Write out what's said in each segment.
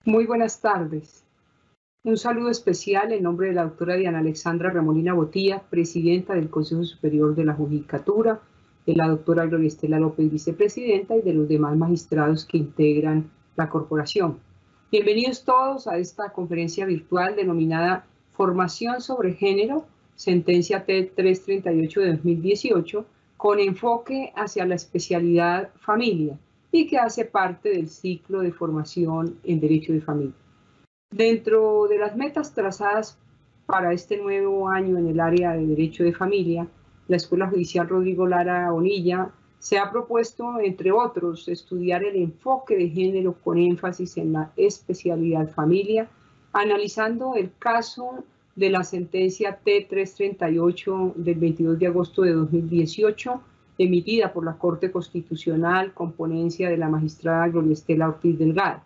Muy buenas tardes. Un saludo especial en nombre de la doctora Diana Alexandra Remolina Botía, presidenta del Consejo Superior de la Judicatura, de la doctora Gloria Estela López, vicepresidenta, y de los demás magistrados que integran la corporación. Bienvenidos todos a esta conferencia virtual denominada Formación sobre Género, sentencia T338 de 2018, con enfoque hacia la especialidad familia, y que hace parte del ciclo de formación en Derecho de Familia. Dentro de las metas trazadas para este nuevo año en el área de Derecho de Familia, la Escuela Judicial Rodrigo Lara Bonilla se ha propuesto, entre otros, estudiar el enfoque de género con énfasis en la especialidad familia, analizando el caso de la sentencia T338 del 22 de agosto de 2018, emitida por la Corte Constitucional con ponencia de la magistrada Gloria Estela Ortiz Delgado.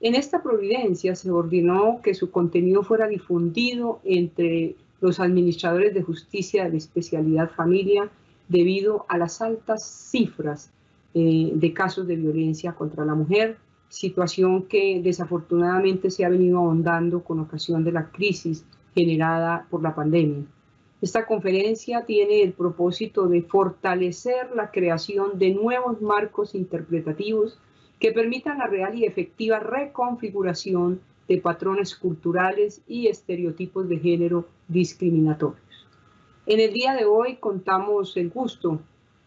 En esta providencia se ordenó que su contenido fuera difundido entre los administradores de justicia de la especialidad familia debido a las altas cifras de casos de violencia contra la mujer, situación que desafortunadamente se ha venido ahondando con ocasión de la crisis generada por la pandemia. Esta conferencia tiene el propósito de fortalecer la creación de nuevos marcos interpretativos que permitan la real y efectiva reconfiguración de patrones culturales y estereotipos de género discriminatorios. En el día de hoy contamos el gusto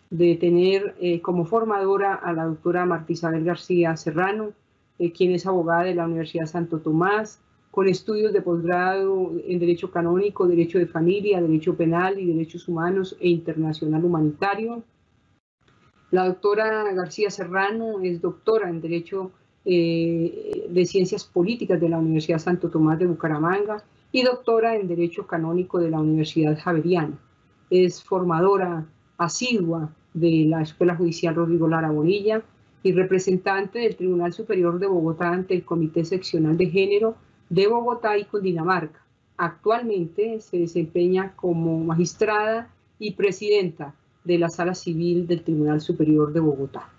de tener como formadora a la doctora Marta Isabel García Serrano, quien es abogada de la Universidad Santo Tomás, con estudios de posgrado en Derecho Canónico, Derecho de Familia, Derecho Penal y Derechos Humanos e Internacional Humanitario. La doctora García Serrano es doctora en Derecho de Ciencias Políticas de la Universidad Santo Tomás de Bucaramanga y doctora en Derecho Canónico de la Universidad Javeriana. Es formadora asidua de la Escuela Judicial Rodrigo Lara Bonilla y representante del Tribunal Superior de Bogotá ante el Comité Seccional de Género de Bogotá y Cundinamarca. Actualmente se desempeña como magistrada y presidenta de la Sala Civil del Tribunal Superior de Bogotá.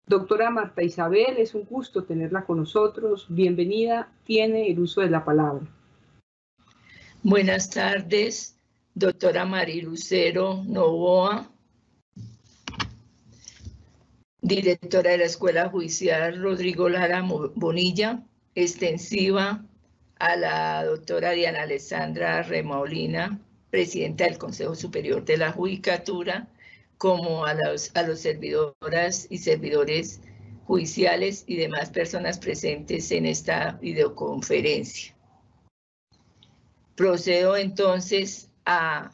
Doctora Marta Isabel, es un gusto tenerla con nosotros. Bienvenida, tiene el uso de la palabra. Buenas tardes, doctora Mari Lucero Novoa, directora de la Escuela Judicial Rodrigo Lara Bonilla, extensiva a la doctora Diana Alexandra Remolina, presidenta del Consejo Superior de la Judicatura, como a los servidoras y servidores judiciales y demás personas presentes en esta videoconferencia. Procedo entonces a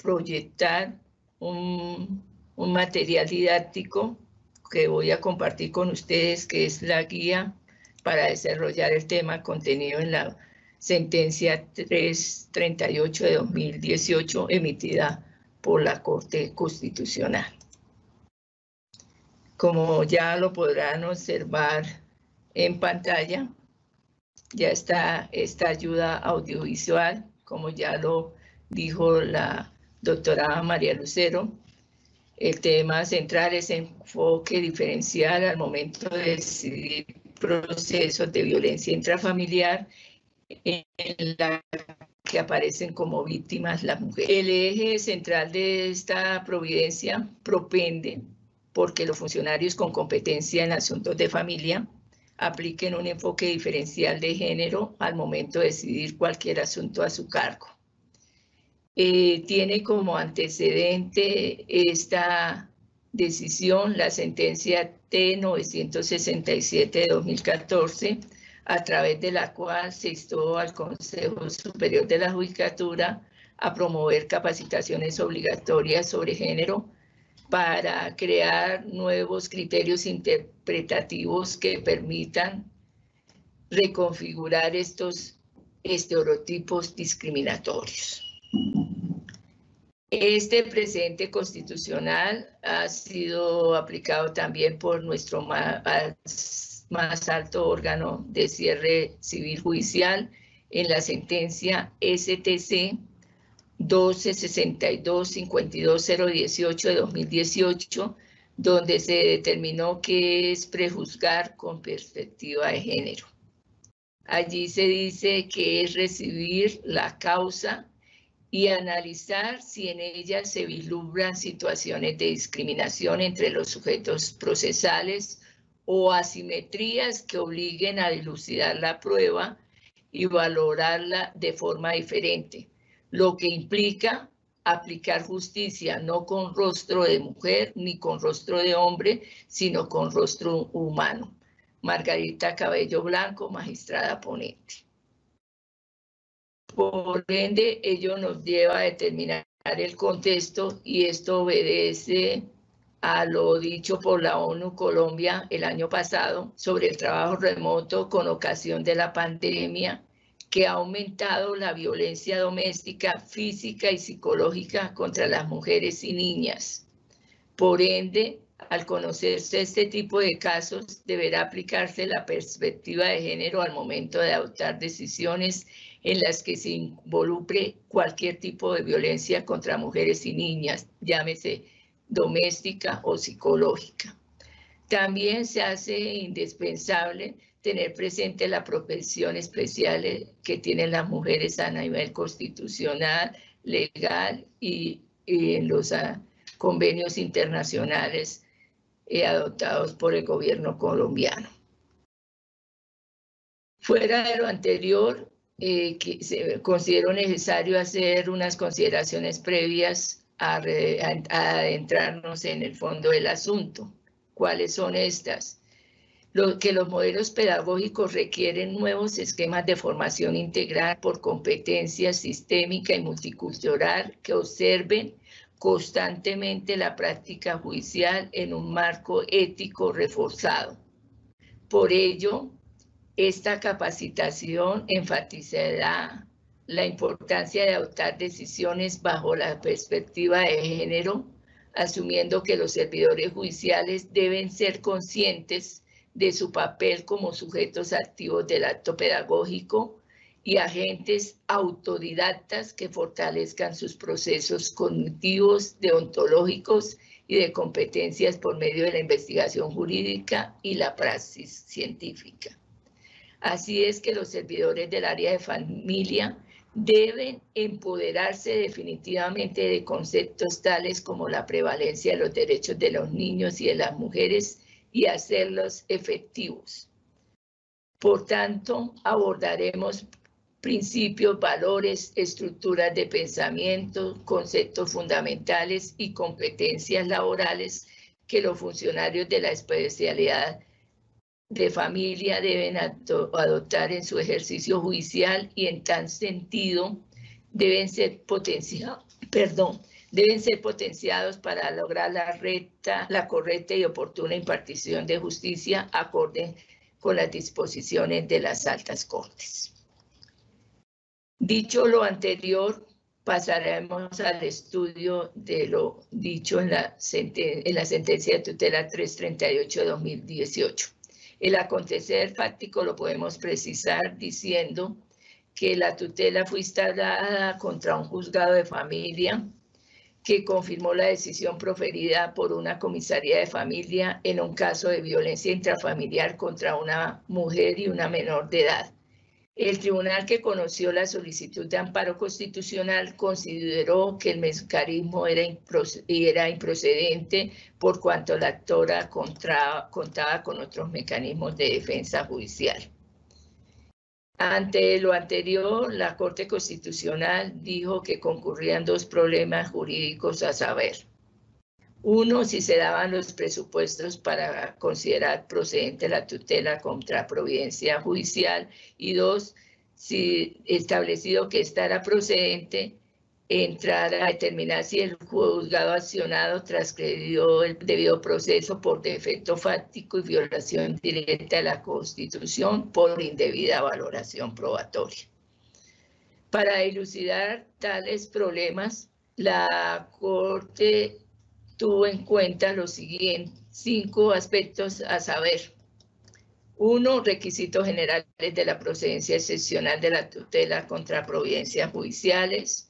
proyectar un material didáctico que voy a compartir con ustedes, que es la guía para desarrollar el tema contenido en la sentencia 338 de 2018 emitida por la Corte Constitucional. Como ya lo podrán observar en pantalla, ya está esta ayuda audiovisual, como ya lo dijo la doctora María Lucero. El tema central es enfoque diferencial al momento de decidir procesos de violencia intrafamiliar en la que aparecen como víctimas las mujeres. El eje central de esta providencia propende porque los funcionarios con competencia en asuntos de familia apliquen un enfoque diferencial de género al momento de decidir cualquier asunto a su cargo. Tiene como antecedente esta decisión la sentencia T967 de 2014, a través de la cual se instó al Consejo Superior de la Judicatura a promover capacitaciones obligatorias sobre género para crear nuevos criterios interpretativos que permitan reconfigurar estos estereotipos discriminatorios. Este precedente constitucional ha sido aplicado también por nuestro más alto órgano de cierre civil judicial en la sentencia STC 1262-52018 de 2018, donde se determinó qué es prejuzgar con perspectiva de género. Allí se dice que es recibir la causa y analizar si en ella se vislumbran situaciones de discriminación entre los sujetos procesales o asimetrías que obliguen a dilucidar la prueba y valorarla de forma diferente, lo que implica aplicar justicia no con rostro de mujer ni con rostro de hombre, sino con rostro humano. Margarita Cabello Blanco, magistrada ponente. Por ende, ello nos lleva a determinar el contexto y esto obedece a lo dicho por la ONU Colombia el año pasado sobre el trabajo remoto con ocasión de la pandemia, que ha aumentado la violencia doméstica, física y psicológica contra las mujeres y niñas. Por ende, al conocerse este tipo de casos, deberá aplicarse la perspectiva de género al momento de adoptar decisiones en las que se involucre cualquier tipo de violencia contra mujeres y niñas, llámese doméstica o psicológica. También se hace indispensable tener presente la protección especial que tienen las mujeres a nivel constitucional, legal y en los convenios internacionales adoptados por el gobierno colombiano. Fuera de lo anterior, considero necesario hacer unas consideraciones previas a adentrarnos en el fondo del asunto. ¿Cuáles son estas? Que los modelos pedagógicos requieren nuevos esquemas de formación integral por competencia sistémica y multicultural que observen constantemente la práctica judicial en un marco ético reforzado. Por ello, esta capacitación enfatizará la importancia de adoptar decisiones bajo la perspectiva de género, asumiendo que los servidores judiciales deben ser conscientes de su papel como sujetos activos del acto pedagógico y agentes autodidactas que fortalezcan sus procesos cognitivos, deontológicos y de competencias por medio de la investigación jurídica y la praxis científica. Así es que los servidores del área de familia deben empoderarse definitivamente de conceptos tales como la prevalencia de los derechos de los niños y de las mujeres y hacerlos efectivos. Por tanto, abordaremos principios, valores, estructuras de pensamiento, conceptos fundamentales y competencias laborales que los funcionarios de la especialidad de familia deben adoptar en su ejercicio judicial y en tal sentido deben ser potenciados para lograr la correcta y oportuna impartición de justicia acorde con las disposiciones de las altas cortes. Dicho lo anterior, pasaremos al estudio de lo dicho en la sentencia de tutela 338 de 2018. El acontecer fáctico lo podemos precisar diciendo que la tutela fue instalada contra un juzgado de familia que confirmó la decisión proferida por una comisaría de familia en un caso de violencia intrafamiliar contra una mujer y una menor de edad. El tribunal que conoció la solicitud de amparo constitucional consideró que el mecanismo era improcedente por cuanto la actora contaba con otros mecanismos de defensa judicial. Ante lo anterior, la Corte Constitucional dijo que concurrían dos problemas jurídicos a saber. Uno, si se daban los presupuestos para considerar procedente la tutela contra providencia judicial. Y dos, si establecido que esta era procedente, entrar a determinar si el juzgado accionado transgredió el debido proceso por defecto fáctico y violación directa de la Constitución por indebida valoración probatoria. Para dilucidar tales problemas, la Corte tuvo en cuenta los siguientes 5 aspectos a saber. 1. Requisitos generales de la procedencia excepcional de la tutela contra providencias judiciales.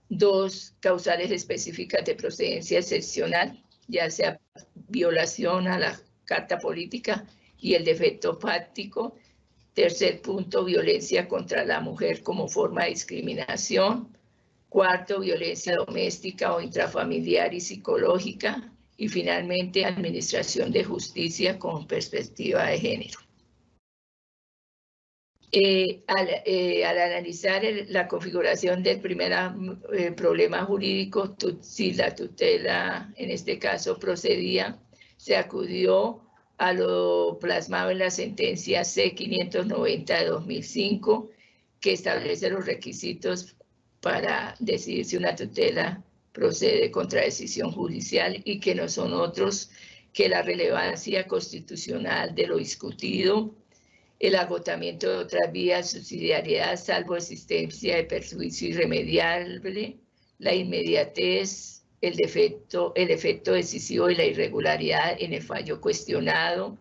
2. Causales específicas de procedencia excepcional, ya sea violación a la Carta Política y el defecto fáctico. Tercer punto, violencia contra la mujer como forma de discriminación. Cuarto, violencia doméstica o intrafamiliar y psicológica. Y finalmente, administración de justicia con perspectiva de género. Al analizar la configuración del primer problema jurídico, si la tutela en este caso procedía, se acudió a lo plasmado en la sentencia C-590 de 2005, que establece los requisitos para decidir si una tutela procede contra decisión judicial y que no son otros que la relevancia constitucional de lo discutido, el agotamiento de otras vías, subsidiariedad, salvo existencia de perjuicio irremediable, la inmediatez, el efecto decisivo y la irregularidad en el fallo cuestionado,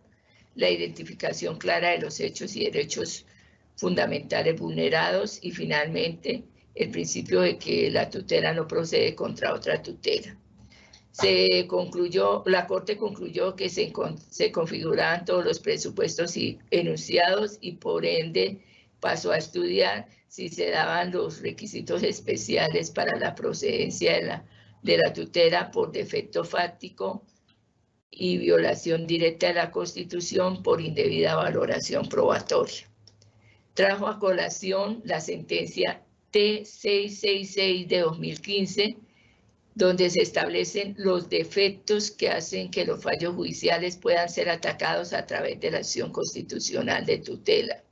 la identificación clara de los hechos y derechos fundamentales vulnerados y finalmente el principio de que la tutela no procede contra otra tutela. La Corte concluyó que se configuraban todos los presupuestos enunciados y por ende pasó a estudiar si se daban los requisitos especiales para la procedencia de la tutela por defecto fáctico y violación directa de la Constitución por indebida valoración probatoria. Trajo a colación la sentencia T666 de 2015, donde se establecen los defectos que hacen que los fallos judiciales puedan ser atacados a través de la acción constitucional de tutela.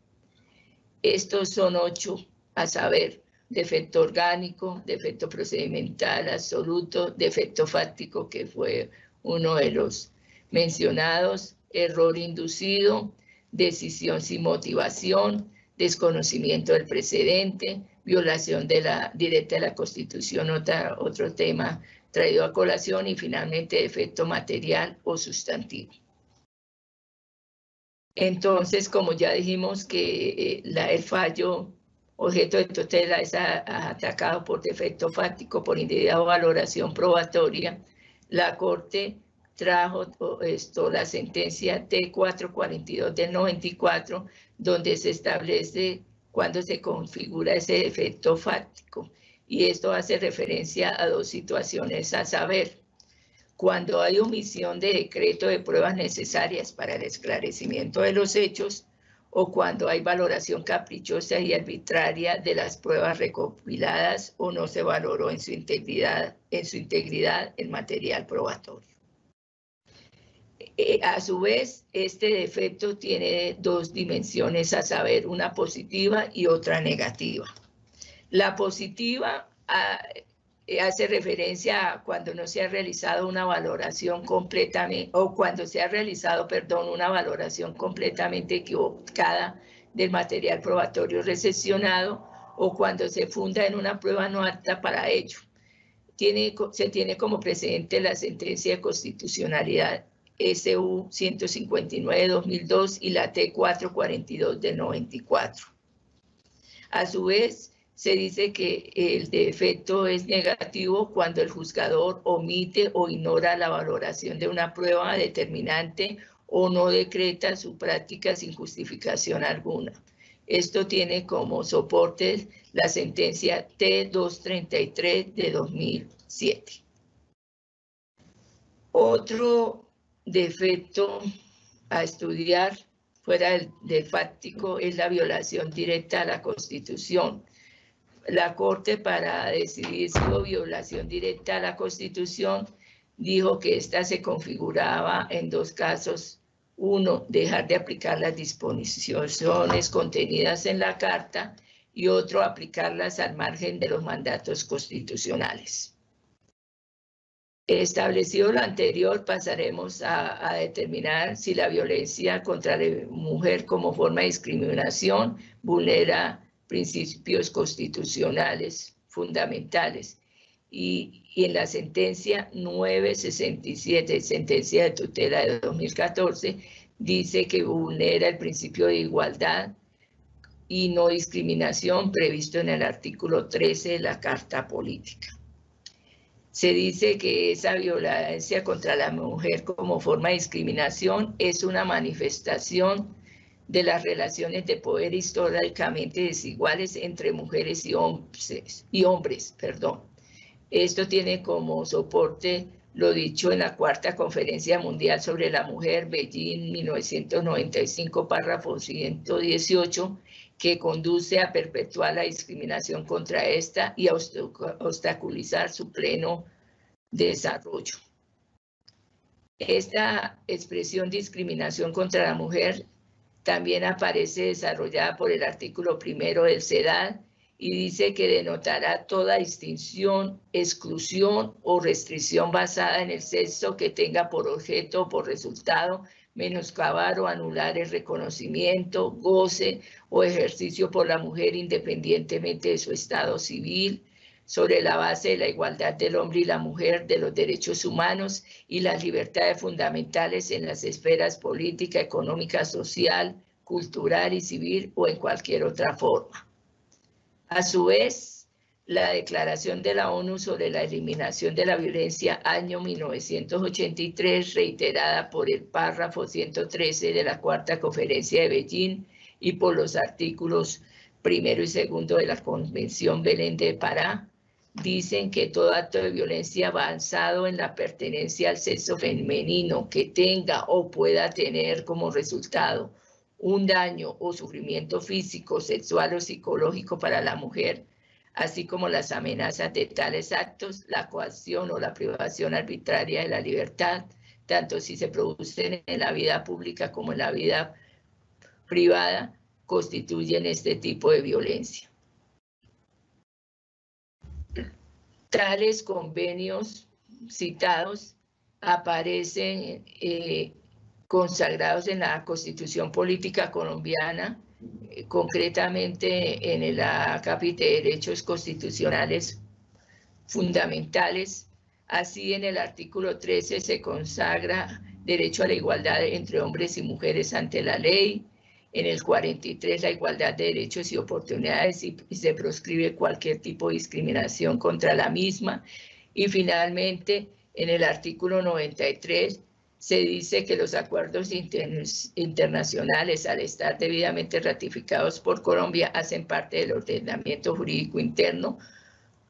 Estos son 8, a saber, defecto orgánico, defecto procedimental absoluto, defecto fáctico, que fue uno de los mencionados, error inducido, decisión sin motivación, desconocimiento del precedente, violación directa de la Constitución, otro tema traído a colación, y finalmente defecto material o sustantivo. Entonces, como ya dijimos que el fallo objeto de tutela es atacado por defecto fáctico, por indebida valoración probatoria, la Corte trajo la sentencia T442 del 94, donde se establece cuando se configura ese defecto fáctico. Y esto hace referencia a 2 situaciones, a saber, cuando hay omisión de decreto de pruebas necesarias para el esclarecimiento de los hechos o cuando hay valoración caprichosa y arbitraria de las pruebas recopiladas o no se valoró en su integridad el material probatorio. A su vez, este defecto tiene 2 dimensiones, a saber, una positiva y otra negativa. La positiva hace referencia a cuando no se ha realizado una valoración completamente, o cuando se ha realizado, una valoración completamente equivocada del material probatorio recepcionado o cuando se funda en una prueba no apta para ello. Se tiene como precedente la sentencia de constitucionalidad SU 159 de 2002 y la T442 de 94. A su vez, se dice que el defecto es negativo cuando el juzgador omite o ignora la valoración de una prueba determinante o no decreta su práctica sin justificación alguna. Esto tiene como soporte la sentencia T233 de 2007. Otro defecto a estudiar fuera del fáctico es la violación directa a la Constitución. La Corte, para decidir si hubo violación directa a la Constitución, dijo que esta se configuraba en 2 casos. Uno, dejar de aplicar las disposiciones contenidas en la Carta, y otro, aplicarlas al margen de los mandatos constitucionales. Establecido lo anterior, pasaremos a determinar si la violencia contra la mujer como forma de discriminación vulnera principios constitucionales fundamentales. Y en la sentencia 967, sentencia de tutela de 2014, dice que vulnera el principio de igualdad y no discriminación previsto en el artículo 13 de la Carta Política. Se dice que esa violencia contra la mujer como forma de discriminación es una manifestación de las relaciones de poder históricamente desiguales entre mujeres y hombres. Esto tiene como soporte lo dicho en la Cuarta Conferencia Mundial sobre la Mujer, Beijing, 1995, párrafo 118, que conduce a perpetuar la discriminación contra esta y a obstaculizar su pleno desarrollo. Esta expresión discriminación contra la mujer también aparece desarrollada por el artículo 1 del CEDAW y dice que denotará toda distinción, exclusión o restricción basada en el sexo que tenga por objeto o por resultado menoscabar o anular el reconocimiento, goce o ejercicio por la mujer independientemente de su estado civil, sobre la base de la igualdad del hombre y la mujer, de los derechos humanos y las libertades fundamentales en las esferas política, económica, social, cultural y civil o en cualquier otra forma. A su vez, la Declaración de la ONU sobre la eliminación de la violencia, año 1983, reiterada por el párrafo 113 de la Cuarta Conferencia de Beijing y por los artículos 1 y 2 de la Convención Belén de Pará, dicen que todo acto de violencia basado en la pertenencia al sexo femenino que tenga o pueda tener como resultado un daño o sufrimiento físico, sexual o psicológico para la mujer, así como las amenazas de tales actos, la coacción o la privación arbitraria de la libertad, tanto si se producen en la vida pública como en la vida privada, constituyen este tipo de violencia. Tales convenios citados aparecen consagrados en la Constitución Política Colombiana, concretamente en el capítulo de Derechos Constitucionales Fundamentales. Así, en el artículo 13 se consagra derecho a la igualdad entre hombres y mujeres ante la ley. En el 43, la igualdad de derechos y oportunidades y se proscribe cualquier tipo de discriminación contra la misma. Y finalmente, en el artículo 93, se dice que los acuerdos internacionales, al estar debidamente ratificados por Colombia, hacen parte del ordenamiento jurídico interno,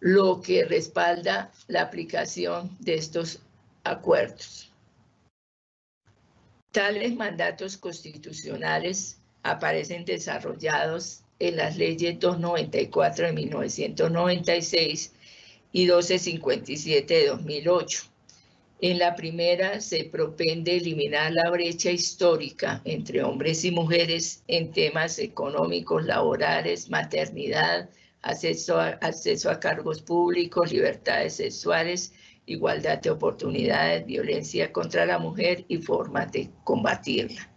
lo que respalda la aplicación de estos acuerdos. Tales mandatos constitucionales aparecen desarrollados en las leyes 294 de 1996 y 1257 de 2008. En la primera se propende eliminar la brecha histórica entre hombres y mujeres en temas económicos, laborales, maternidad, acceso a cargos públicos, libertades sexuales, igualdad de oportunidades, violencia contra la mujer y formas de combatirla.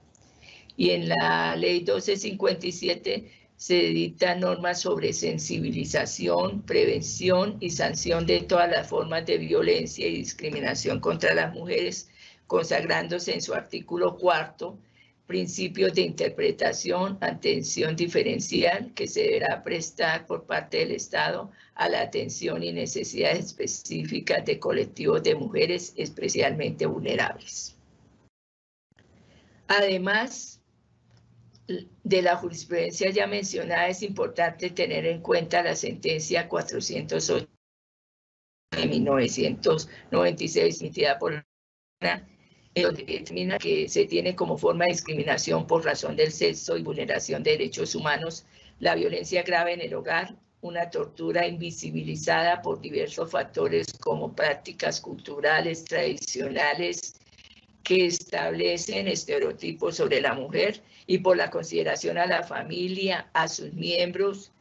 Y en la ley 1257 se dictan normas sobre sensibilización, prevención y sanción de todas las formas de violencia y discriminación contra las mujeres, consagrándose en su artículo 4 principios de interpretación, atención diferencial que se deberá prestar por parte del Estado a la atención y necesidades específicas de colectivos de mujeres especialmente vulnerables. Además de la jurisprudencia ya mencionada, es importante tener en cuenta la sentencia 408 de 1996 emitida por la donde determina que se tiene como forma de discriminación por razón del sexo y vulneración de derechos humanos la violencia grave en el hogar, una tortura invisibilizada por diversos factores como prácticas culturales, tradicionales, que establecen estereotipos sobre la mujer y por la consideración a la familia, a sus miembros,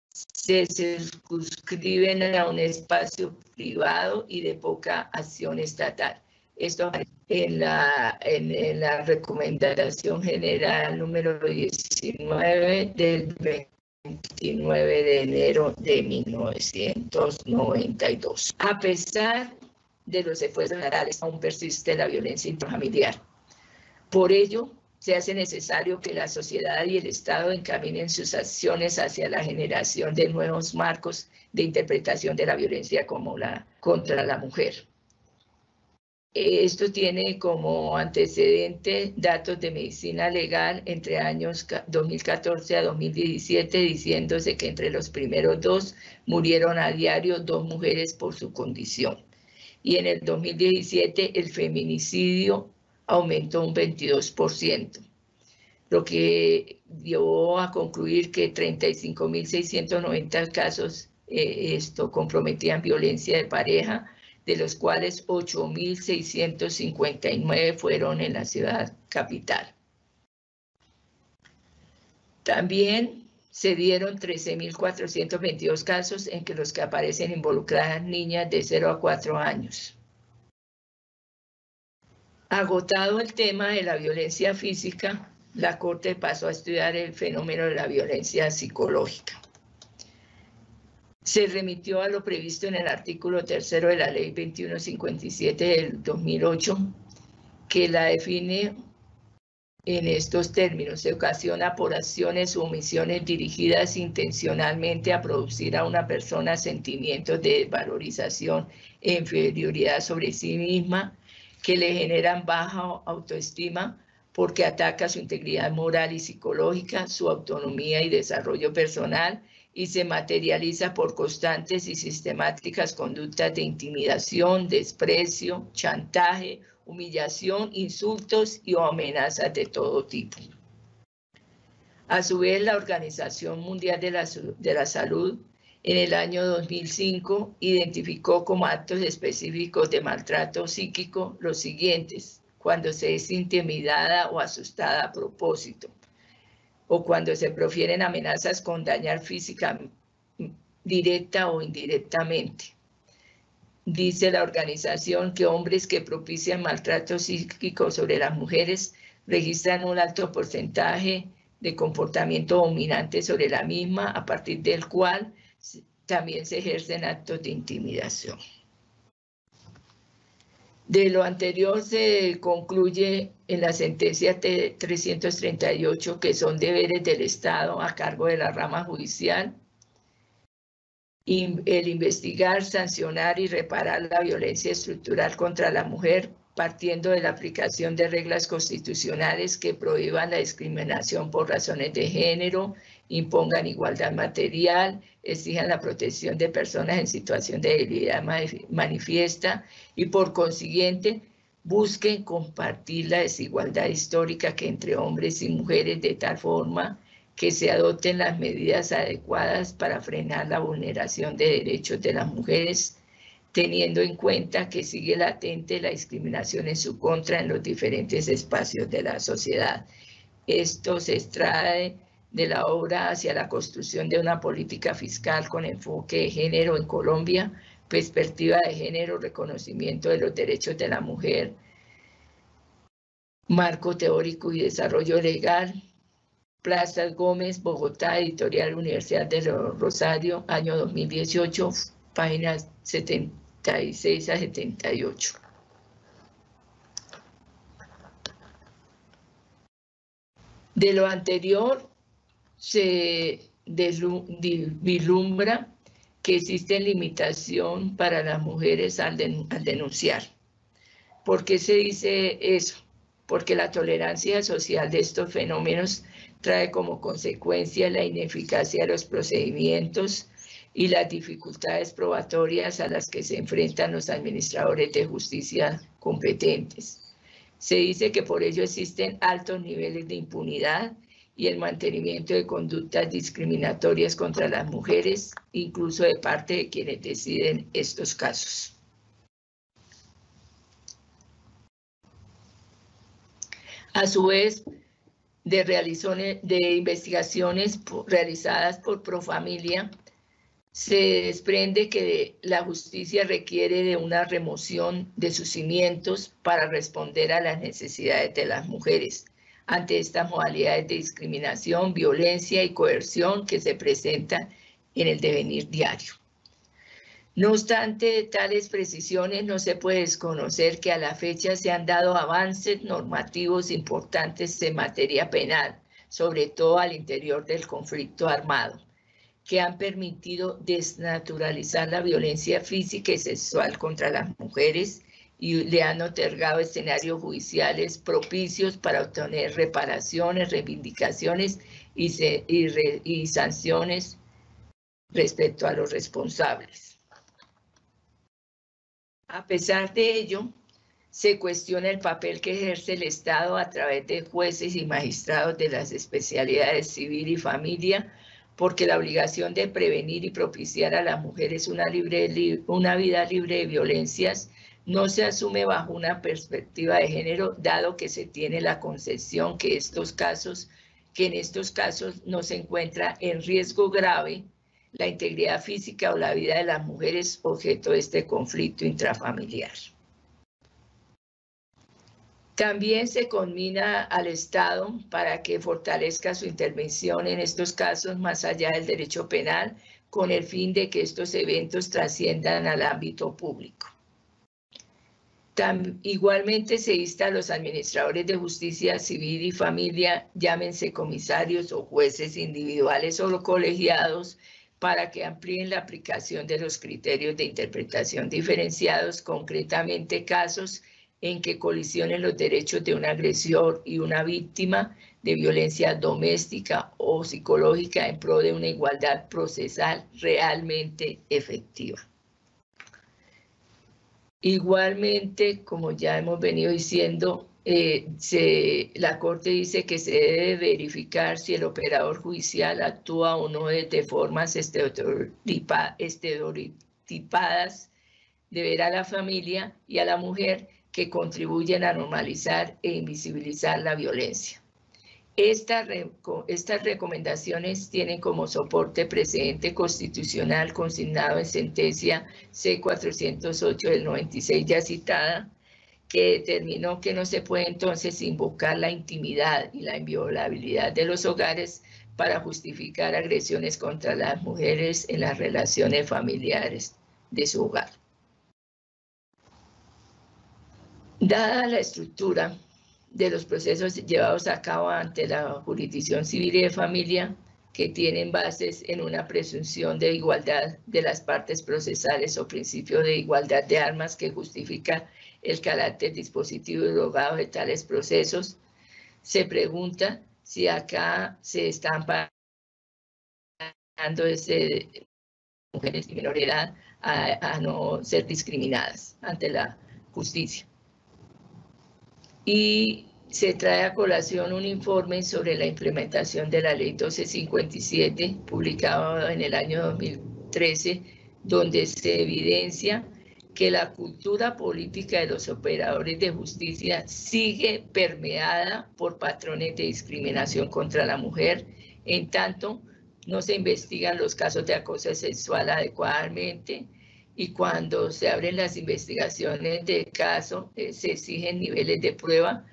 se circunscriben a un espacio privado y de poca acción estatal. Esto en la recomendación general número 19 del 29 de enero de 1992. A pesar de los esfuerzos generales, aún persiste la violencia intrafamiliar. Por ello, se hace necesario que la sociedad y el Estado encaminen sus acciones hacia la generación de nuevos marcos de interpretación de la violencia contra la mujer. Esto tiene como antecedente datos de medicina legal entre años 2014 a 2017, diciéndose que entre los primeros 2 murieron a diario 2 mujeres por su condición. Y en el 2017 el feminicidio aumentó un 22%, lo que llevó a concluir que 35.690 casos comprometían violencia de pareja, de los cuales 8.659 fueron en la ciudad capital. También se dieron 13.422 casos en los que aparecen involucradas niñas de 0 a 4 años. Agotado el tema de la violencia física, la Corte pasó a estudiar el fenómeno de la violencia psicológica. Se remitió a lo previsto en el artículo 3 de la Ley 2157 del 2008, que la define en estos términos: se ocasiona por acciones u omisiones dirigidas intencionalmente a producir a una persona sentimientos de desvalorización e inferioridad sobre sí misma, que le generan baja autoestima porque ataca su integridad moral y psicológica, su autonomía y desarrollo personal, y se materializa por constantes y sistemáticas conductas de intimidación, desprecio, chantaje, humillación, insultos y amenazas de todo tipo. A su vez, la Organización Mundial de la Salud en el año 2005 identificó como actos específicos de maltrato psíquico los siguientes: cuando se es intimidada o asustada a propósito, o cuando se profieren amenazas con dañar física directa o indirectamente. Dice la organización que hombres que propician maltrato psíquico sobre las mujeres registran un alto porcentaje de comportamiento dominante sobre la misma, a partir del cual también se ejercen actos de intimidación. De lo anterior se concluye en la sentencia 338 que son deberes del Estado a cargo de la rama judicial el investigar, sancionar y reparar la violencia estructural contra la mujer, partiendo de la aplicación de reglas constitucionales que prohíban la discriminación por razones de género, impongan igualdad material, exijan la protección de personas en situación de debilidad manifiesta y, por consiguiente, busquen compartir la desigualdad histórica que entre hombres y mujeres, de tal forma que se adopten las medidas adecuadas para frenar la vulneración de derechos de las mujeres, teniendo en cuenta que sigue latente la discriminación en su contra en los diferentes espacios de la sociedad. Esto se extrae de la obra Hacia la construcción de una política fiscal con enfoque de género en Colombia, perspectiva de género, reconocimiento de los derechos de la mujer, marco teórico y desarrollo legal, Plazas Gómez, Bogotá, editorial Universidad de Rosario, año 2018, páginas 76 a 78. De lo anterior se vislumbra que existe limitación para las mujeres al denunciar. ¿Por qué se dice eso? Porque la tolerancia social de estos fenómenos trae como consecuencia la ineficacia de los procedimientos y las dificultades probatorias a las que se enfrentan los administradores de justicia competentes. Se dice que por ello existen altos niveles de impunidad y el mantenimiento de conductas discriminatorias contra las mujeres, incluso de parte de quienes deciden estos casos. A su vez, de investigaciones realizadas por Profamilia, se desprende que la justicia requiere de una remoción de sus cimientos para responder a las necesidades de las mujeres ante estas modalidades de discriminación, violencia y coerción que se presentan en el devenir diario. No obstante tales precisiones, no se puede desconocer que a la fecha se han dado avances normativos importantes en materia penal, sobre todo al interior del conflicto armado, que han permitido desnaturalizar la violencia física y sexual contra las mujeres y le han otorgado escenarios judiciales propicios para obtener reparaciones, reivindicaciones y sanciones respecto a los responsables. A pesar de ello, se cuestiona el papel que ejerce el Estado a través de jueces y magistrados de las especialidades civil y familia, porque la obligación de prevenir y propiciar a las mujeres una vida libre de violencias no se asume bajo una perspectiva de género, dado que se tiene la concepción que en estos casos no se encuentra en riesgo grave la integridad física o la vida de las mujeres objeto de este conflicto intrafamiliar. También se conmina al Estado para que fortalezca su intervención en estos casos más allá del derecho penal, con el fin de que estos eventos trasciendan al ámbito público. Igualmente se insta a los administradores de justicia civil y familia, llámense comisarios o jueces individuales o colegiados, para que amplíen la aplicación de los criterios de interpretación diferenciados, concretamente casos en que colisionen los derechos de un agresor y una víctima de violencia doméstica o psicológica en pro de una igualdad procesal realmente efectiva. Igualmente, como ya hemos venido diciendo, la Corte dice que se debe verificar si el operador judicial actúa o no de formas estereotipadas de ver a la familia y a la mujer que contribuyen a normalizar e invisibilizar la violencia. Estas recomendaciones tienen como soporte precedente constitucional consignado en sentencia C-408 del 96 ya citada, que determinó que no se puede entonces invocar la intimidad y la inviolabilidad de los hogares para justificar agresiones contra las mujeres en las relaciones familiares de su hogar. Dada la estructura de los procesos llevados a cabo ante la jurisdicción civil y de familia, que tienen bases en una presunción de igualdad de las partes procesales o principio de igualdad de armas que justifica el carácter dispositivo y derogado de tales procesos, se pregunta si acá se están pagando mujeres de menor edad a no ser discriminadas ante la justicia. Y se trae a colación un informe sobre la implementación de la Ley 1257, publicado en el año 2013, donde se evidencia que la cultura política de los operadores de justicia sigue permeada por patrones de discriminación contra la mujer, en tanto no se investigan los casos de acoso sexual adecuadamente, y cuando se abren las investigaciones de caso, se exigen niveles de prueba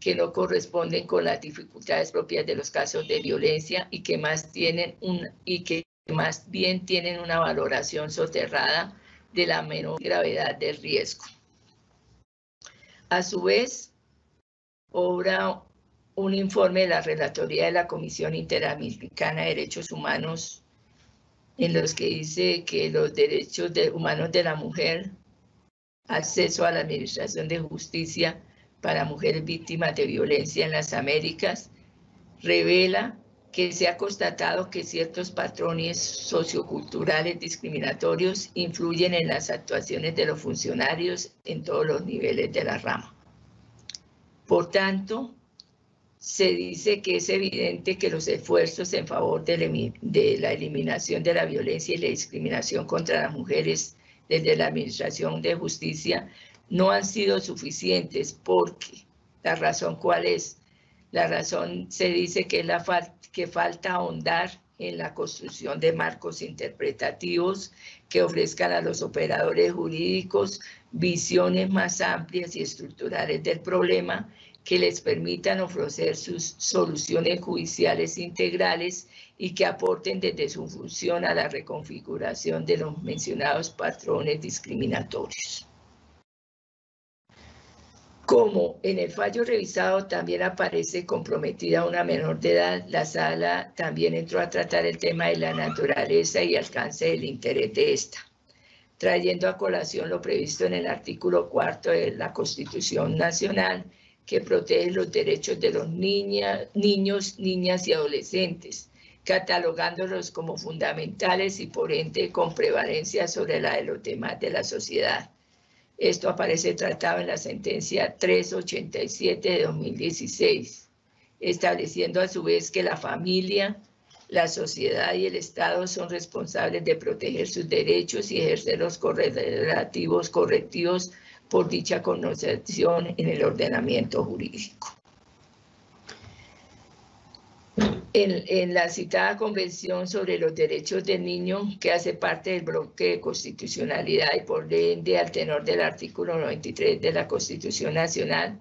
que no corresponden con las dificultades propias de los casos de violencia y que más bien tienen una valoración soterrada de la menor gravedad del riesgo. A su vez, obra un informe de la Relatoría de la Comisión Interamericana de Derechos Humanos, en los que dice que los derechos humanos de la mujer, acceso a la administración de justicia para mujeres víctimas de violencia en las Américas, revela que se ha constatado que ciertos patrones socioculturales discriminatorios influyen en las actuaciones de los funcionarios en todos los niveles de la rama. Por tanto, se dice que es evidente que los esfuerzos en favor de la eliminación de la violencia y la discriminación contra las mujeres desde la Administración de Justicia no han sido suficientes, porque la razón ¿cuál es? La razón se dice que es que falta ahondar en la construcción de marcos interpretativos que ofrezcan a los operadores jurídicos visiones más amplias y estructurales del problema, que les permitan ofrecer sus soluciones judiciales integrales y que aporten desde su función a la reconfiguración de los mencionados patrones discriminatorios. Como en el fallo revisado también aparece comprometida una menor de edad, la sala también entró a tratar el tema de la naturaleza y alcance del interés de esta, trayendo a colación lo previsto en el artículo 4 de la Constitución Nacional, que protege los derechos de los niños, niñas y adolescentes, catalogándolos como fundamentales y por ende con prevalencia sobre la de los demás de la sociedad. Esto aparece tratado en la sentencia 387 de 2016, estableciendo a su vez que la familia, la sociedad y el Estado son responsables de proteger sus derechos y ejercer los correlativos correctivos por dicha connotación en el ordenamiento jurídico. En la citada Convención sobre los Derechos del Niño, que hace parte del bloque de constitucionalidad y por ende al tenor del artículo 93 de la Constitución Nacional,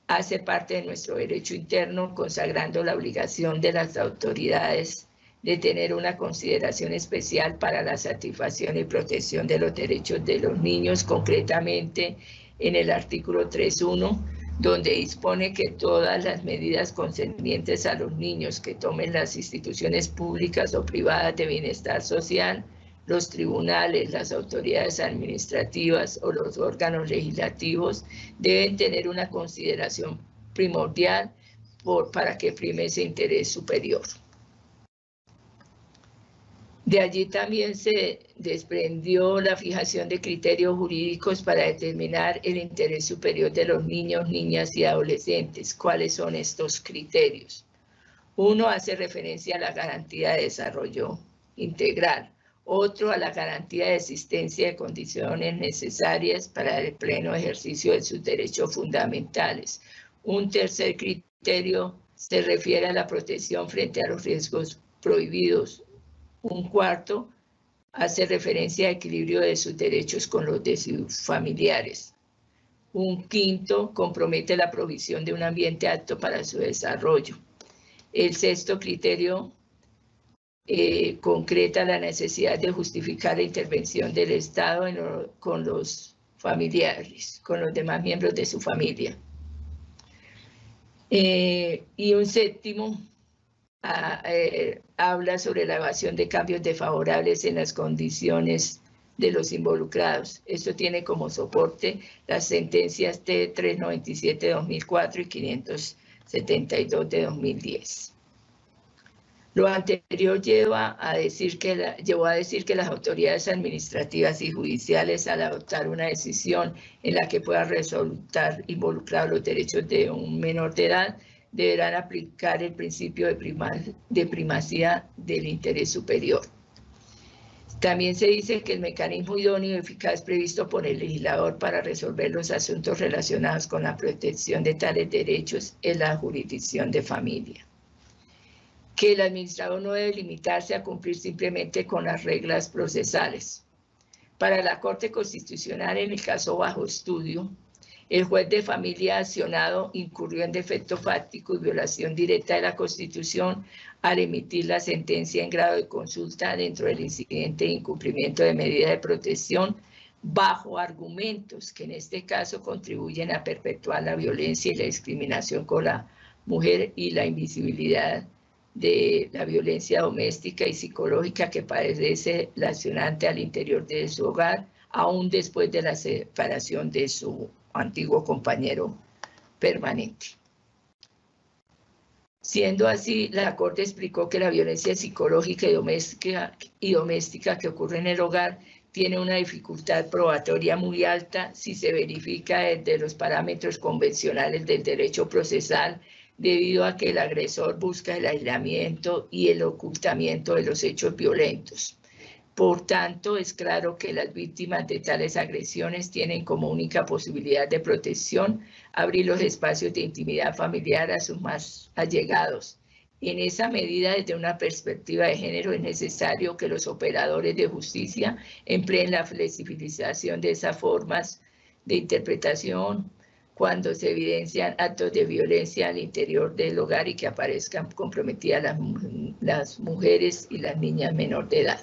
hace parte de nuestro derecho interno, consagrando la obligación de las autoridades de tener una consideración especial para la satisfacción y protección de los derechos de los niños, concretamente en el artículo 3.1, donde dispone que todas las medidas concernientes a los niños que tomen las instituciones públicas o privadas de bienestar social, los tribunales, las autoridades administrativas o los órganos legislativos deben tener una consideración primordial para que prime ese interés superior. De allí también se desprendió la fijación de criterios jurídicos para determinar el interés superior de los niños, niñas y adolescentes. ¿Cuáles son estos criterios? Uno hace referencia a la garantía de desarrollo integral. Otro a la garantía de existencia de condiciones necesarias para el pleno ejercicio de sus derechos fundamentales. Un tercer criterio se refiere a la protección frente a los riesgos prohibidos. Un cuarto hace referencia al equilibrio de sus derechos con los de sus familiares. Un quinto compromete la provisión de un ambiente apto para su desarrollo. El sexto criterio concreta la necesidad de justificar la intervención del Estado con los familiares, con los demás miembros de su familia. Y un séptimo habla sobre la evasión de cambios desfavorables en las condiciones de los involucrados. Esto tiene como soporte las sentencias T397 de 2004 y 572 de 2010. Lo anterior llevó a decir que las autoridades administrativas y judiciales, al adoptar una decisión en la que pueda resultar involucrados los derechos de un menor de edad, deberán aplicar el principio de primacía del interés superior. También se dice que el mecanismo idóneo y eficaz previsto por el legislador para resolver los asuntos relacionados con la protección de tales derechos es la jurisdicción de familia. Que el administrador no debe limitarse a cumplir simplemente con las reglas procesales. Para la Corte Constitucional, en el caso bajo estudio, el juez de familia accionado incurrió en defecto fáctico y violación directa de la Constitución al emitir la sentencia en grado de consulta dentro del incidente de incumplimiento de medidas de protección bajo argumentos que en este caso contribuyen a perpetuar la violencia y la discriminación con la mujer y la invisibilidad de la violencia doméstica y psicológica que padece la accionante al interior de su hogar, aún después de la separación de su antiguo compañero permanente. Siendo así, la Corte explicó que la violencia psicológica y doméstica que ocurre en el hogar tiene una dificultad probatoria muy alta si se verifica desde los parámetros convencionales del derecho procesal, debido a que el agresor busca el aislamiento y el ocultamiento de los hechos violentos. Por tanto, es claro que las víctimas de tales agresiones tienen como única posibilidad de protección abrir los espacios de intimidad familiar a sus más allegados. En esa medida, desde una perspectiva de género, es necesario que los operadores de justicia empleen la flexibilización de esas formas de interpretación cuando se evidencian actos de violencia al interior del hogar y que aparezcan comprometidas las mujeres y las niñas menor de edad.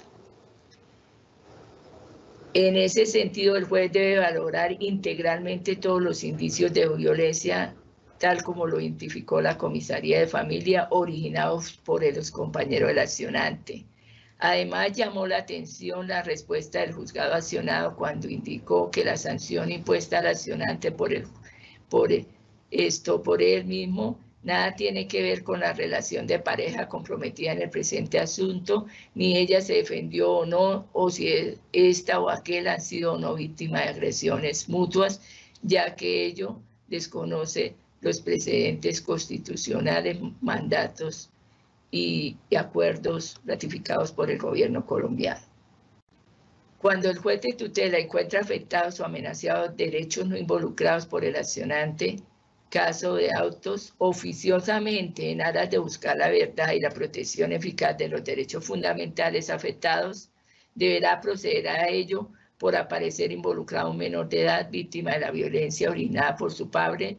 En ese sentido, el juez debe valorar integralmente todos los indicios de violencia, tal como lo identificó la Comisaría de Familia, originados por los compañeros del accionante. Además, llamó la atención la respuesta del juzgado accionado cuando indicó que la sanción impuesta al accionante por él mismo nada tiene que ver con la relación de pareja comprometida en el presente asunto, ni ella se defendió o no, o si esta o aquel han sido o no víctimas de agresiones mutuas, ya que ello desconoce los precedentes constitucionales, mandatos y acuerdos ratificados por el gobierno colombiano. Cuando el juez de tutela encuentra afectados o amenazados derechos no involucrados por el accionante, caso de autos, oficiosamente en aras de buscar la verdad y la protección eficaz de los derechos fundamentales afectados, deberá proceder a ello por aparecer involucrado un menor de edad víctima de la violencia originada por su parte,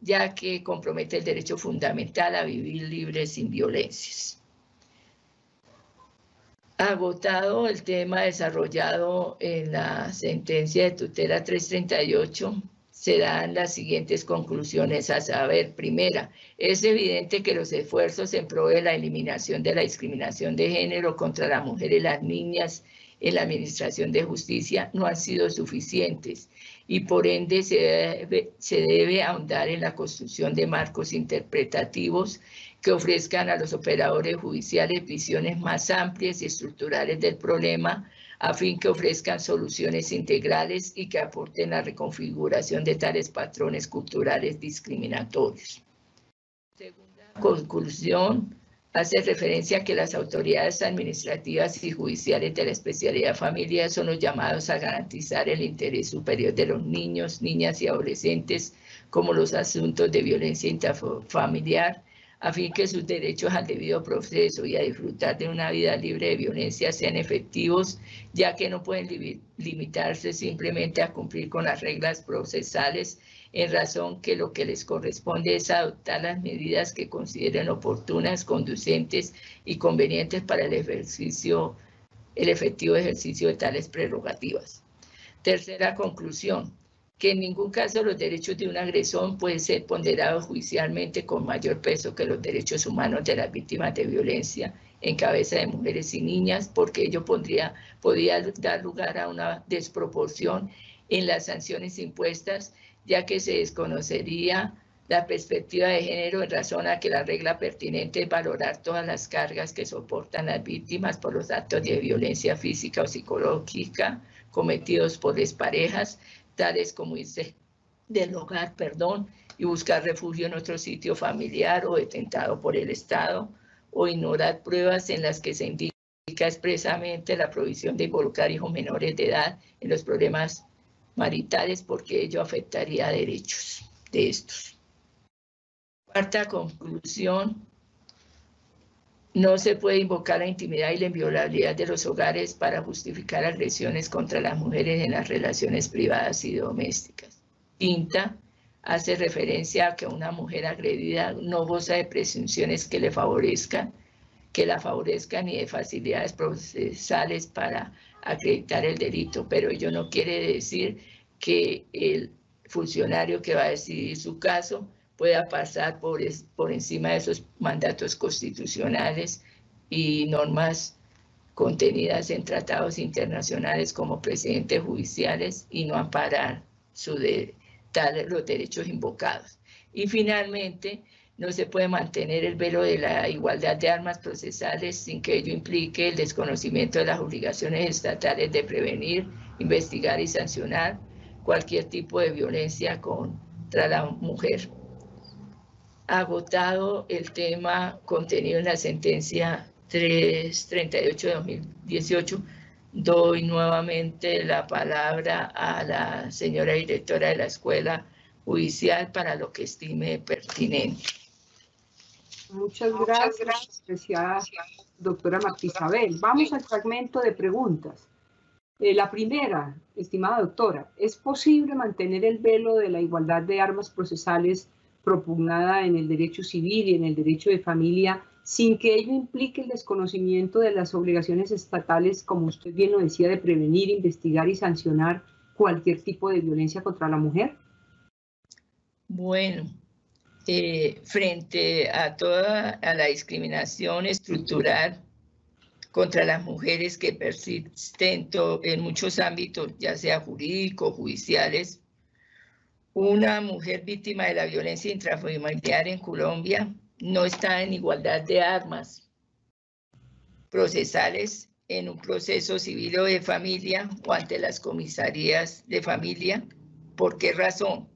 ya que compromete el derecho fundamental a vivir libre sin violencias. Agotado el tema desarrollado en la sentencia de tutela 338, se dan las siguientes conclusiones, a saber, primera, es evidente que los esfuerzos en pro de la eliminación de la discriminación de género contra la mujer y las niñas en la Administración de Justicia no han sido suficientes y por ende se debe ahondar en la construcción de marcos interpretativos que ofrezcan a los operadores judiciales visiones más amplias y estructurales del problema, a fin que ofrezcan soluciones integrales y que aporten la reconfiguración de tales patrones culturales discriminatorios. Segunda conclusión, hace referencia a que las autoridades administrativas y judiciales de la especialidad familiar son los llamados a garantizar el interés superior de los niños, niñas y adolescentes, como los asuntos de violencia intrafamiliar, a fin que sus derechos al debido proceso y a disfrutar de una vida libre de violencia sean efectivos, ya que no pueden limitarse simplemente a cumplir con las reglas procesales, en razón que lo que les corresponde es adoptar las medidas que consideren oportunas, conducentes y convenientes para el efectivo ejercicio de tales prerrogativas. Tercera conclusión, que en ningún caso los derechos de un agresor pueden ser ponderados judicialmente con mayor peso que los derechos humanos de las víctimas de violencia en cabeza de mujeres y niñas, porque ello podría dar lugar a una desproporción en las sanciones impuestas, ya que se desconocería la perspectiva de género en razón a que la regla pertinente es valorar todas las cargas que soportan las víctimas por los actos de violencia física o psicológica cometidos por las parejas, tales como irse del hogar, y buscar refugio en otro sitio familiar o detentado por el Estado, o ignorar pruebas en las que se indica expresamente la prohibición de involucrar hijos menores de edad en los problemas maritales, porque ello afectaría derechos de estos. Cuarta conclusión, no se puede invocar la intimidad y la inviolabilidad de los hogares para justificar agresiones contra las mujeres en las relaciones privadas y domésticas. Quinta, hace referencia a que una mujer agredida no goza de presunciones que la favorezcan ni de facilidades procesales para acreditar el delito, pero ello no quiere decir que el funcionario que va a decidir su caso pueda pasar por encima de esos mandatos constitucionales y normas contenidas en tratados internacionales como precedentes judiciales y no amparar los derechos invocados. Y finalmente, no se puede mantener el velo de la igualdad de armas procesales sin que ello implique el desconocimiento de las obligaciones estatales de prevenir, investigar y sancionar cualquier tipo de violencia contra la mujer. Agotado el tema contenido en la sentencia 338 de 2018, doy nuevamente la palabra a la señora directora de la Escuela Judicial para lo que estime pertinente. Muchas gracias, apreciada doctora Marta Isabel. Vamos al fragmento de preguntas. La primera, estimada doctora, ¿es posible mantener el velo de la igualdad de armas procesales propugnada en el derecho civil y en el derecho de familia sin que ello implique el desconocimiento de las obligaciones estatales, como usted bien lo decía, de prevenir, investigar y sancionar cualquier tipo de violencia contra la mujer? Bueno, frente a toda la discriminación estructural contra las mujeres que persiste en muchos ámbitos, ya sea jurídicos, judiciales, una mujer víctima de la violencia intrafamiliar en Colombia no está en igualdad de armas procesales en un proceso civil o de familia o ante las comisarías de familia. ¿Por qué razón?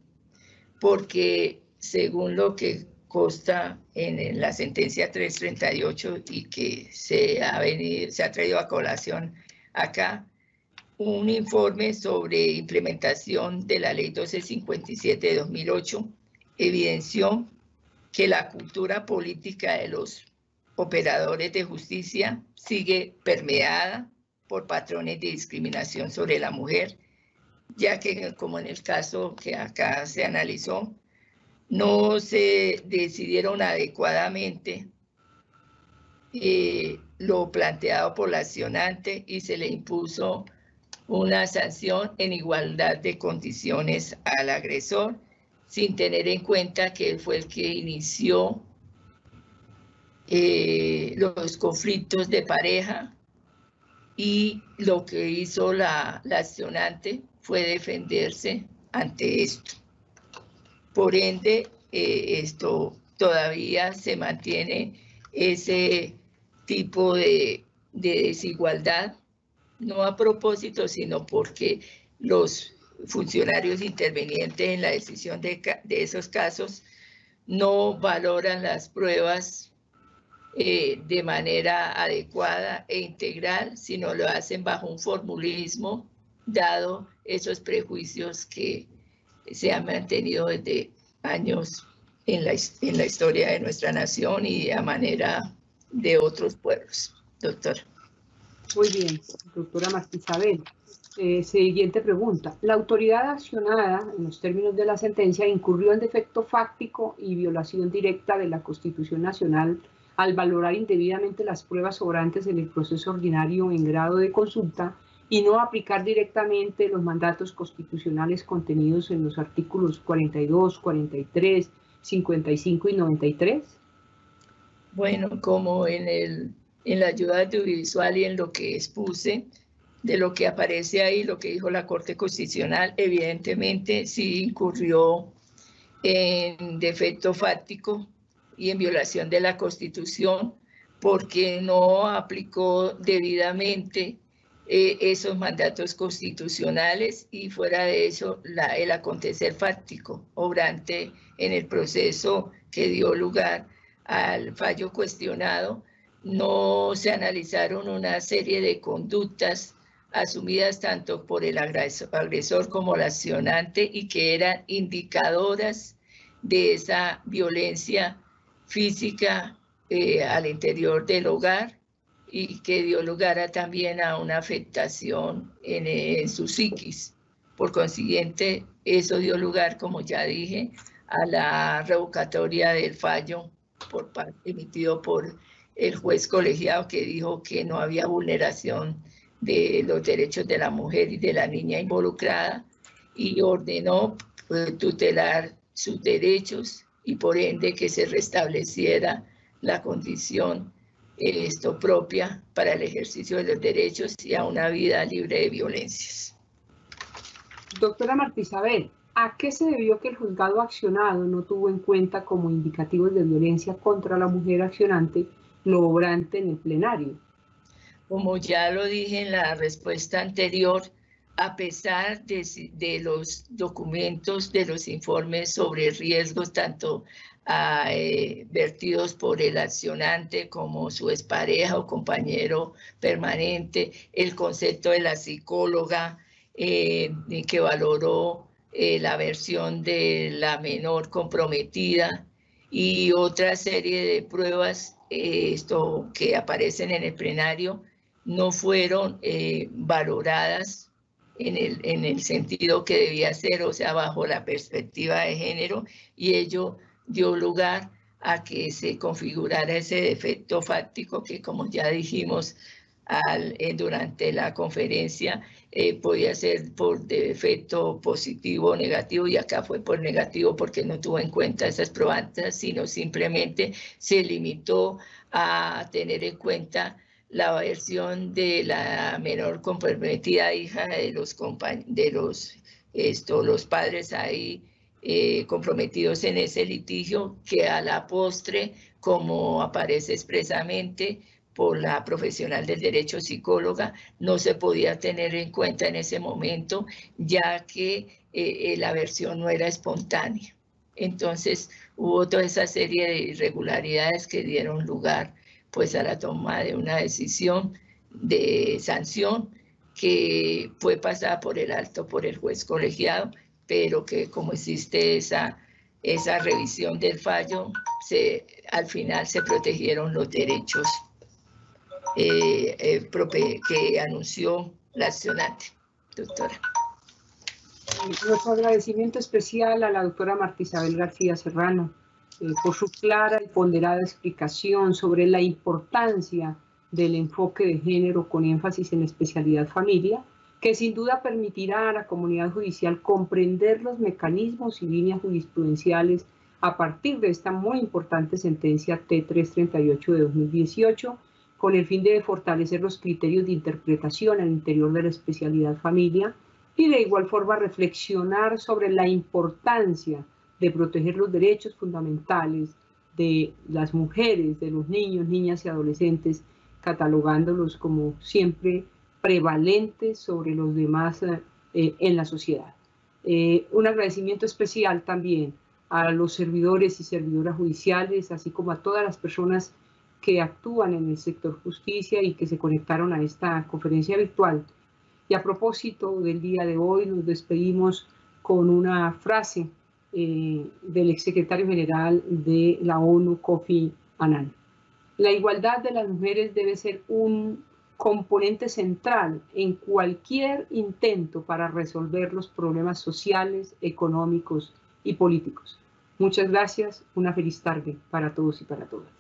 Porque según lo que consta en la sentencia 338 y que se ha traído a colación acá, un informe sobre implementación de la Ley 1257 de 2008 evidenció que la cultura política de los operadores de justicia sigue permeada por patrones de discriminación sobre la mujer, ya que, como en el caso que acá se analizó, no se decidieron adecuadamente lo planteado por la accionante y se le impuso una sanción en igualdad de condiciones al agresor, sin tener en cuenta que él fue el que inició los conflictos de pareja, y lo que hizo la accionante fue defenderse ante esto. Por ende, esto todavía se mantiene ese tipo de desigualdad, no a propósito, sino porque los funcionarios intervenientes en la decisión de esos casos no valoran las pruebas de manera adecuada e integral, sino lo hacen bajo un formulismo, dado esos prejuicios que se han mantenido desde años en la historia de nuestra nación y a manera de otros pueblos. Doctora. Muy bien, doctora Marta Isabel. Siguiente pregunta. La autoridad accionada, en los términos de la sentencia, incurrió en defecto fáctico y violación directa de la Constitución Nacional al valorar indebidamente las pruebas sobrantes en el proceso ordinario en grado de consulta y no aplicar directamente los mandatos constitucionales contenidos en los artículos 42, 43, 55 y 93? Bueno, como en la ayuda audiovisual y en lo que expuse, de lo que aparece ahí, lo que dijo la Corte Constitucional, evidentemente sí incurrió en defecto fáctico y en violación de la Constitución, porque no aplicó debidamente esos mandatos constitucionales, y fuera de eso el acontecer fáctico obrante en el proceso que dio lugar al fallo cuestionado. No se analizaron una serie de conductas asumidas tanto por el agresor como la accionante y que eran indicadoras de esa violencia física al interior del hogar, y que dio lugar también a una afectación en su psiquis. Por consiguiente, eso dio lugar, como ya dije, a la revocatoria del fallo emitido por el juez colegiado, que dijo que no había vulneración de los derechos de la mujer y de la niña involucrada, y ordenó tutelar sus derechos y por ende que se restableciera la condición propia para el ejercicio de los derechos y a una vida libre de violencias. Doctora Marta Isabel, ¿a qué se debió que el juzgado accionado no tuvo en cuenta como indicativos de violencia contra la mujer accionante lo obrante en el plenario? Como ya lo dije en la respuesta anterior, a pesar de los documentos, de los informes sobre riesgos, tanto vertidos por el accionante como su expareja o compañero permanente, el concepto de la psicóloga que valoró la versión de la menor comprometida y otra serie de pruebas que aparecen en el plenario, no fueron valoradas en el sentido que debía ser, o sea, bajo la perspectiva de género, y ello dio lugar a que se configurara ese defecto fáctico que, como ya dijimos durante la conferencia, podía ser por defecto positivo o negativo, y acá fue por negativo porque no tuvo en cuenta esas probanzas, sino simplemente se limitó a tener en cuenta la versión de la menor comprometida hija de los padres ahí comprometidos en ese litigio, que a la postre, como aparece expresamente por la profesional del derecho psicóloga, no se podía tener en cuenta en ese momento, ya que la versión no era espontánea. Entonces hubo toda esa serie de irregularidades que dieron lugar pues a la toma de una decisión de sanción que fue pasada por el alto por el juez colegiado, pero que como existe esa revisión del fallo, al final se protegieron los derechos que anunció la accionante. Doctora. Nuestro agradecimiento especial a la doctora Marta Isabel García Serrano por su clara y ponderada explicación sobre la importancia del enfoque de género con énfasis en la especialidad familia, que sin duda permitirá a la comunidad judicial comprender los mecanismos y líneas jurisprudenciales a partir de esta muy importante sentencia T338 de 2018, con el fin de fortalecer los criterios de interpretación al interior de la especialidad familia y de igual forma reflexionar sobre la importancia de proteger los derechos fundamentales de las mujeres, de los niños, niñas y adolescentes, catalogándolos como siempre prevalentes sobre los demás en la sociedad. Un agradecimiento especial también a los servidores y servidoras judiciales, así como a todas las personas que actúan en el sector justicia y que se conectaron a esta conferencia virtual. Y a propósito del día de hoy, nos despedimos con una frase del exsecretario general de la ONU, Kofi Annan. La igualdad de las mujeres debe ser un componente central en cualquier intento para resolver los problemas sociales, económicos y políticos. Muchas gracias, una feliz tarde para todos y para todas.